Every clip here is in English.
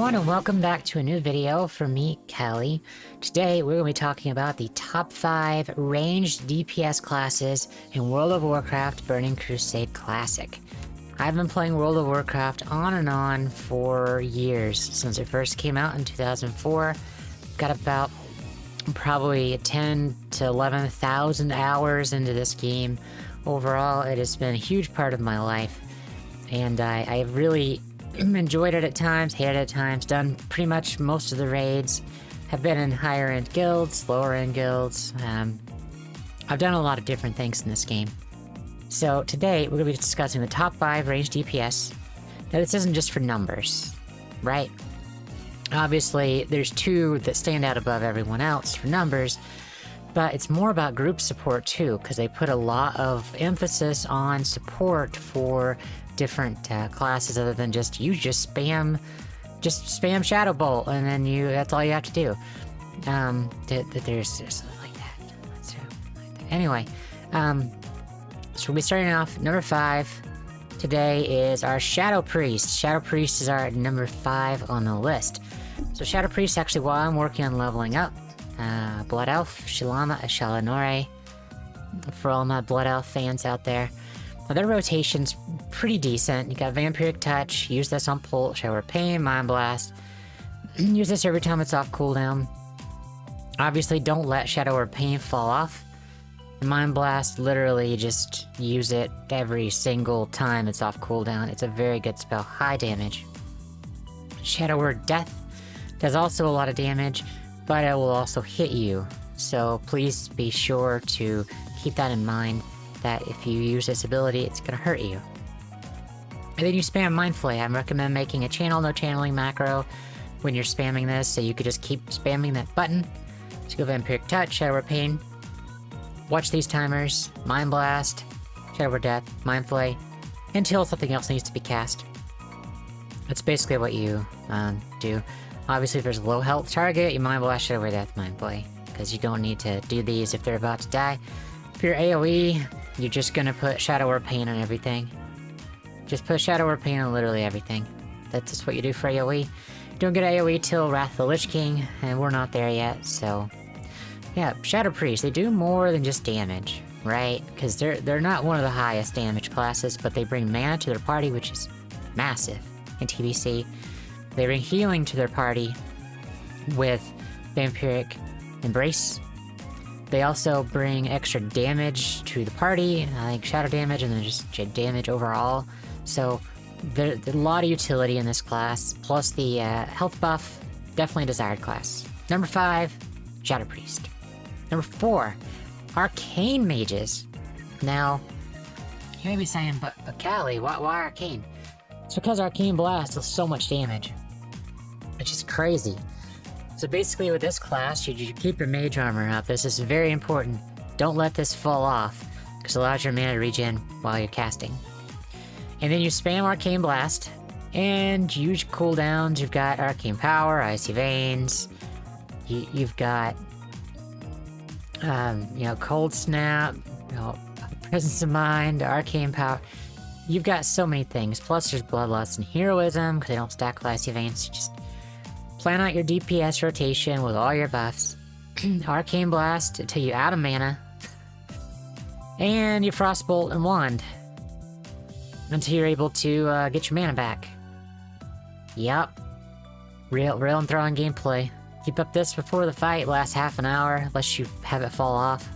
everyone, and welcome back to a new video from me, Callie. Today we're going to be talking about the top 5 ranged DPS classes in World of Warcraft Burning Crusade Classic. I've been playing World of Warcraft on and on for years, since it first came out in 2004. Got about probably 10 to 11,000 hours into this game. Overall, it has been a huge part of my life, and I really enjoyed it at times, hated it at times, done pretty much most of the raids, have been in higher end guilds, lower end guilds. I've done a lot of different things in this game. So today we're going to be discussing the top 5 ranged DPS. Now this isn't just for numbers, right? Obviously there's 2 that stand out above everyone else for numbers, but it's more about group support too, because they put a lot of emphasis on support for different classes other than just spam Shadow Bolt, and then that's all you have to do. There's like that. Anyway, so we'll be starting off number 5. Today is our Shadow Priest. Shadow Priest is our number 5 on the list. So Shadow Priest, actually, while I'm working on leveling up, Blood Elf, Shalanore, for all my Blood Elf fans out there. Now, their rotation's pretty decent. You got Vampiric Touch, use this on Pult, Shower Pain, Mind Blast. Use this every time it's off cooldown. Obviously, don't let Shadow or Pain fall off. Mind Blast, literally just use it every single time it's off cooldown. It's a very good spell, high damage. Shadow Word Death does also a lot of damage, but it will also hit you. So please be sure to keep that in mind, that if you use this ability, it's gonna hurt you. And then you spam Mind Flay. I recommend making a channel no channeling macro when you're spamming this, so you could just keep spamming that button. So go Vampiric Touch, Shadow Word Pain. Watch these timers, Mind Blast, Shadow Word Death, Mind Flay, until something else needs to be cast. That's basically what you do. Obviously, if there's a low health target, you Mind Blast, Shadow Word Death, Mind Flay, because you don't need to do these if they're about to die. If you're AoE, you're just gonna put Shadow Word Pain on everything. Just put Shadow Word Pain on literally everything. That's just what you do for AoE. You don't get AoE till Wrath of the Lich King, and we're not there yet, so... Yeah, Shadow Priest, they do more than just damage, right? Because they're not one of the highest damage classes, but they bring mana to their party, which is massive in TBC. They bring healing to their party with Vampiric Embrace. They also bring extra damage to the party, like shadow damage, and then just damage overall. So there's a lot of utility in this class, plus the health buff, definitely a desired class. Number 5, Shadow Priest. Number 4, Arcane Mages. Now, you may be saying, but Callie, why Arcane? It's because Arcane Blast does so much damage. It's just crazy. So basically with this class, you keep your mage armor up. This is very important. Don't let this fall off, because it allows your mana to regen while you're casting. And then you spam Arcane Blast, and use cooldowns. You've got Arcane Power, Icy Veins. You've got, Cold Snap, Presence of Mind, Arcane Power. You've got so many things. Plus there's Bloodlust and Heroism, because they don't stack with Icy Veins. You just plan out your DPS rotation with all your buffs. Arcane Blast until you're out of mana. And your Frostbolt and Wand until you're able to get your mana back. Yep. Real and throwing gameplay. Keep up this before the fight, last half an hour, unless you have it fall off.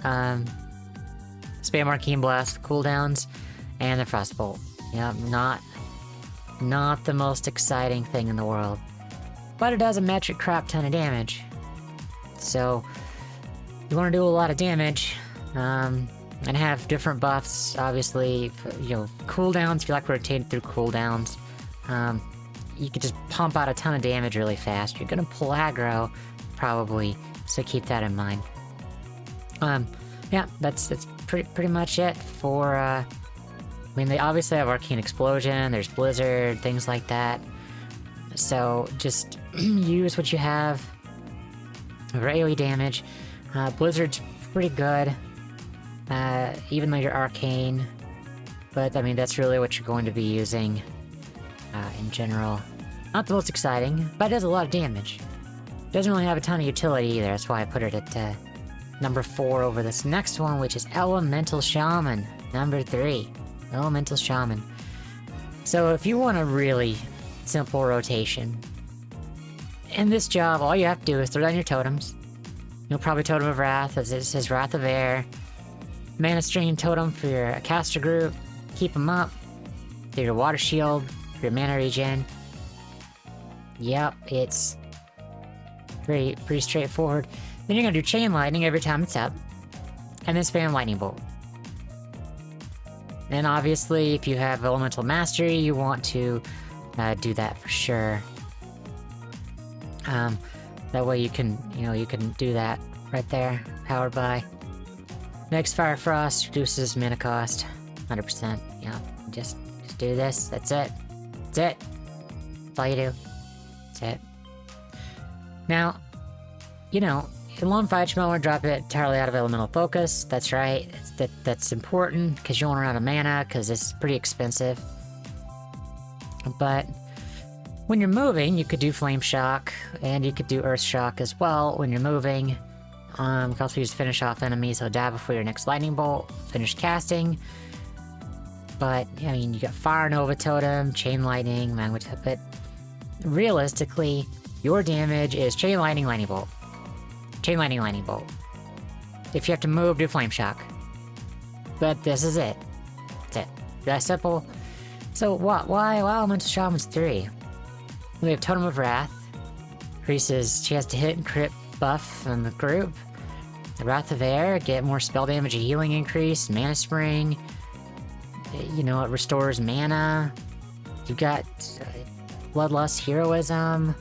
Spam Arcane Blast, cooldowns, and the Frostbolt. Yep, not the most exciting thing in the world. But it does a metric crap ton of damage. So, you want to do a lot of damage, and have different buffs, obviously, cooldowns, if you like rotating through cooldowns. You could just pump out a ton of damage really fast. You're gonna pull aggro, probably, so keep that in mind. Yeah, that's pretty much it for, they obviously have Arcane Explosion, there's Blizzard, things like that. So, just use what you have for AoE damage. Blizzard's pretty good, even though you're Arcane. But, that's really what you're going to be using in general. Not the most exciting, but it does a lot of damage. Doesn't really have a ton of utility either, that's why I put it at number 4 over this next one, which is Elemental Shaman, number 3. Elemental Shaman. So if you want a really simple rotation, in this job, all you have to do is throw down your totems. You'll probably Totem of Wrath, as it says Wrath of Air. Mana Stream Totem for your caster group. Keep them up. Do your Water Shield for your mana regen. Yep, it's pretty straightforward. Then you're gonna do Chain Lightning every time it's up. And then spam Lightning Bolt. And obviously, if you have Elemental Mastery, you want to do that for sure. That way you can do that right there, powered by. Next Fire Frost reduces mana cost, 100%. Yeah, just do this. That's it. That's it. That's all you do. That's it. Now, in long fight, you might want to drop it entirely out of Elemental Focus. That's right. That's important because you don't run out of mana because it's pretty expensive. But when you're moving, you could do Flame Shock, and you could do Earth Shock as well when you're moving. You can also use Finish Off enemies, so die before your next Lightning Bolt, finish casting. But, I mean, you got Fire Nova Totem, Chain Lightning, Magma Totem, but realistically, your damage is Chain Lightning, Lightning Bolt. Chain Lightning, Lightning Bolt. If you have to move, do Flame Shock. But this is it. That's it. That simple. So, why Elemental Shaman's 3? We have Totem of Wrath. Increases chance to hit and crit buff on the group. The Wrath of Air, get more spell damage and healing increase. Mana Spring. It restores mana. You got Bloodlust Heroism.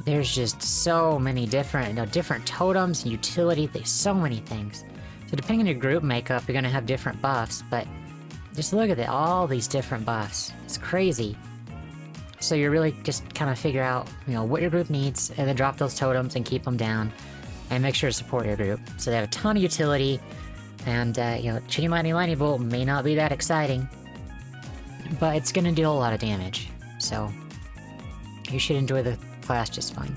There's just so many different totems and utility. There's so many things. So depending on your group makeup, you're gonna have different buffs, but just look at all these different buffs. It's crazy. So you really just kind of figure out, what your group needs, and then drop those totems and keep them down, and make sure to support your group. So they have a ton of utility, and Chain Lightning, Lightning Bolt may not be that exciting, but it's gonna deal a lot of damage. So you should enjoy the class just fine.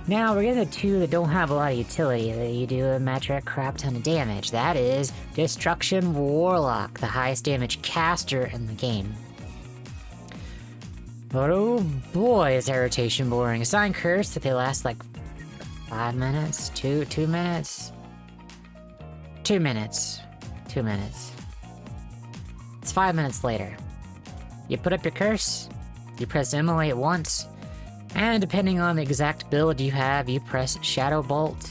Now we're getting to 2 that don't have a lot of utility, that you do a metric crap ton of damage. That is Destruction Warlock, the highest damage caster in the game. But oh boy, is that rotation boring. Assign Curse that they last like 5 minutes? 2 minutes? 2 minutes. 2 minutes. It's 5 minutes later. You put up your curse, you press Immolate once, and depending on the exact build you have, you press Shadow Bolt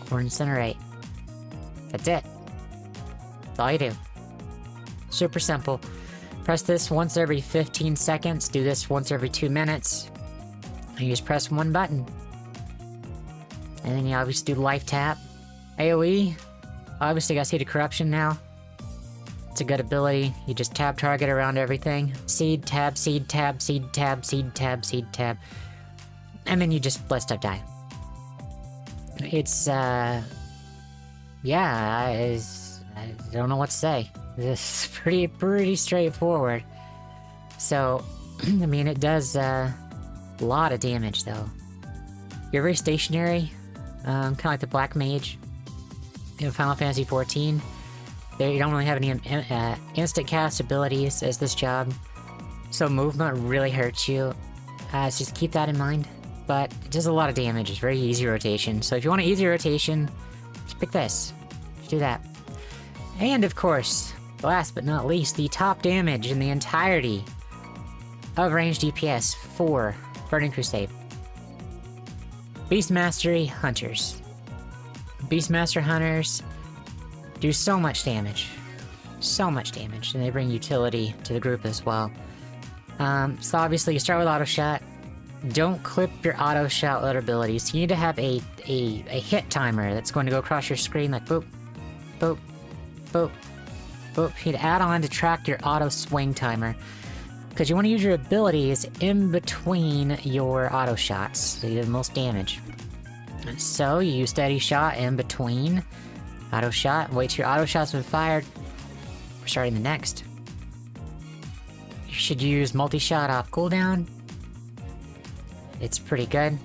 or Incinerate. That's it. That's all you do. Super simple. Press this once every 15 seconds, do this once every 2 minutes, and you just press one button. And then you obviously do Life Tap. AoE, obviously got Seed of Corruption now. It's a good ability, you just tab target around everything. Seed, tab, seed, tab, seed, tab, seed, tab, seed, tab. And then you just let stuff die. It's, I don't know what to say. This is pretty straightforward. So, I mean, it does a lot of damage, though. You're very stationary, kind of like the Black Mage in Final Fantasy XIV. There, you don't really have any instant cast abilities as this job, so movement really hurts you. So just keep that in mind. But it does a lot of damage. It's very easy rotation. So if you want an easy rotation, just pick this. Just do that. And of course, last but not least, the top damage in the entirety of ranged DPS for Burning Crusade. Beast Mastery Hunters. Beastmaster Hunters do so much damage. So much damage, and they bring utility to the group as well. So obviously you start with Auto Shot. Don't clip your Auto Shot with other abilities. You need to have a hit timer that's going to go across your screen like boop, boop, boop, boop. You need to add on to track your auto swing timer, because you want to use your abilities in between your auto shots, so you do the most damage. So you use Steady Shot in between auto shot, wait till your auto shot's been fired. We're starting the next. You should use multi-shot off cooldown, It's pretty good.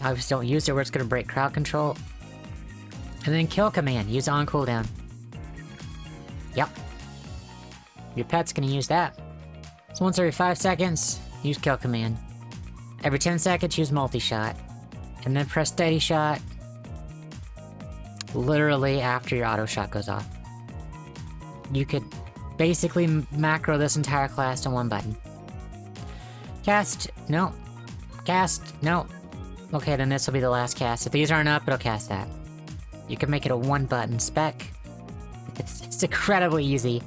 Obviously don't use it where it's going to break crowd control. And then kill command, use on cooldown. Yep. Your pet's going to use that. So once every 5 seconds, use kill command. Every 10 seconds, use multi-shot. And then press steady shot. Literally after your auto shot goes off. You could basically macro this entire class to one button. Cast, no. Cast, no. Okay, then this will be the last cast. If these aren't up, it'll cast that. You can make it a one button spec. It's incredibly easy.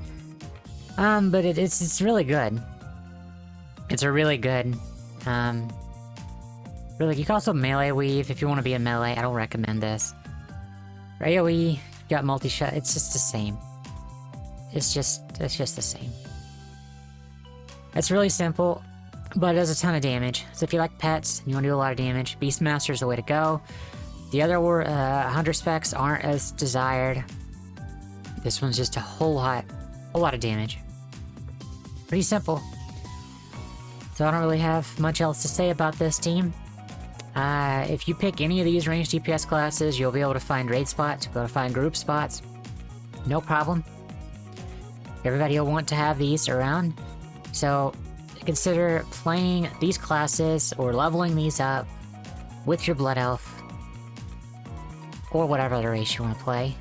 But it's really good. It's a really good, really, you can also melee weave if you want to be a melee. I don't recommend this. For AoE, you got multi-shot, it's just the same. It's just the same. It's really simple, but it does a ton of damage. So if you like pets, and you want to do a lot of damage, Beastmaster is the way to go. The other Hunter specs aren't as desired. This one's just a whole lot of damage. Pretty simple. So I don't really have much else to say about this team. If you pick any of these ranged DPS classes, you'll be able to find raid spots, you'll be able to find group spots. No problem. Everybody will want to have these around. So consider playing these classes or leveling these up with your Blood Elf. Or whatever other race you want to play.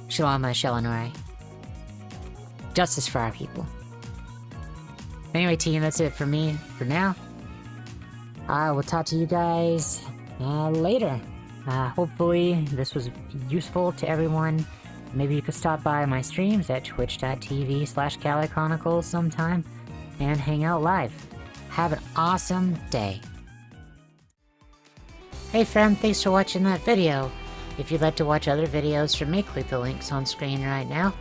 Shalama, Shalanori. Justice for our people. Anyway, team, that's it for me for now. I will talk to you guys later. Hopefully this was useful to everyone. Maybe you could stop by my streams at twitch.tv/CaliChronicles sometime and hang out live. Have an awesome day. Hey friend, thanks for watching that video. If you'd like to watch other videos from me, click the links on screen right now.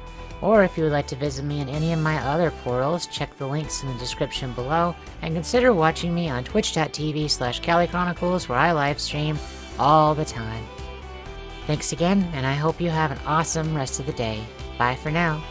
Or if you would like to visit me in any of my other portals, check the links in the description below, and consider watching me on twitch.tv/CaliChronicles, where I live stream all the time. Thanks again, and I hope you have an awesome rest of the day. Bye for now.